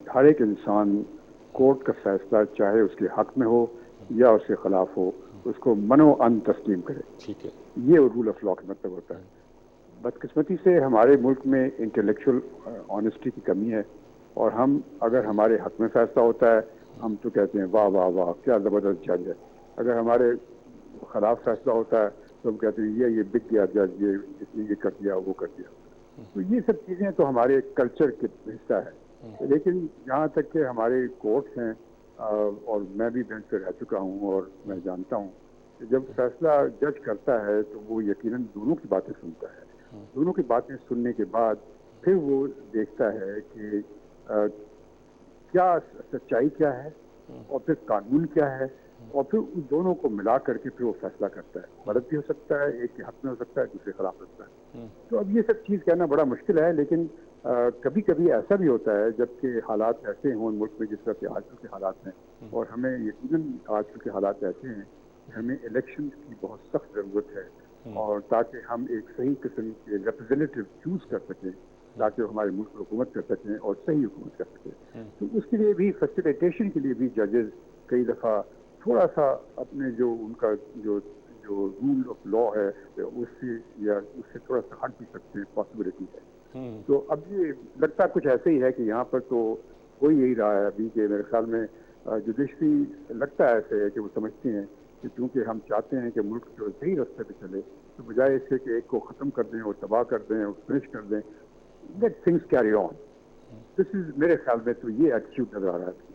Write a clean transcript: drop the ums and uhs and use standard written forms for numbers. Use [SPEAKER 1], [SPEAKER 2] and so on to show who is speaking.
[SPEAKER 1] हर एक इंसान कोर्ट का फैसला चाहे उसके हक में हो या उसके खिलाफ हो, उसको मनो अन तस्लीम करे।
[SPEAKER 2] ठीक है।
[SPEAKER 1] ये रूल ऑफ लॉ का मतलब होता है। बदकिस्मती से हमारे मुल्क में इंटेलेक्चुअल ऑनेस्टी की कमी है, और हम अगर हमारे हक में फैसला होता है, हम तो कहते हैं वाह वाह वाह क्या ज़बरदस्त जज है। अगर हमारे खिलाफ फैसला होता है तो हम कहते हैं ये बिक गया जज, ये इसने ये कर दिया वो कर दिया। तो ये सब चीज़ें तो हमारे कल्चर के हिस्सा है। लेकिन जहाँ तक कि हमारे कोर्ट्स हैं, और मैं भी बेंच पे रह चुका हूँ और मैं जानता हूँ कि जब फैसला जज करता है तो वो यकीनन दोनों की बातें सुनता है। दोनों की बातें सुनने के बाद फिर वो देखता है कि क्या सच्चाई क्या है और फिर कानून क्या है, और फिर उन दोनों को मिला करके फिर वो फैसला करता है। गलत भी हो सकता है, एक के हक में हो सकता है, दूसरे खिलाफ हो सकता है। तो अब ये सब चीज़ कहना बड़ा मुश्किल है, लेकिन कभी कभी ऐसा भी होता है जबकि हालात ऐसे हों मुल्क में जिस तरह के आजकल के हालात हैं, और हमें यकीनन आजकल के हालात ऐसे हैं कि हमें इलेक्शन की बहुत सख्त ज़रूरत है, और ताकि हम एक सही किस्म के रिप्रेजेंटेटिव चूज कर सकें, ताकि वो हमारे मुल्क पर हुकूमत कर सकें और सही हुकूमत कर सकें। तो उसके लिए भी फैसिलिटेशन के लिए भी जजेस कई दफ़ा थोड़ा सा अपने जो उनका जो जो रूल ऑफ लॉ है उससे या उससे थोड़ा सा हट भी सकते हैं, पॉसिबिलिटी है। तो अब ये लगता कुछ ऐसे ही है कि यहाँ पर तो हो यही रहा है अभी के मेरे ख्याल में जुडिशरी लगता है ऐसे है कि वो समझती हैं कि चूंकि हम चाहते हैं कि मुल्क जो सही रास्ते पे चले, तो बजाय इसके कि एक को ख़त्म कर दें और तबाह कर दें और फिनिश कर दें, let things carry on. This is मेरे ख्याल में तो ये एटीट्यूड नजर आ रहा है।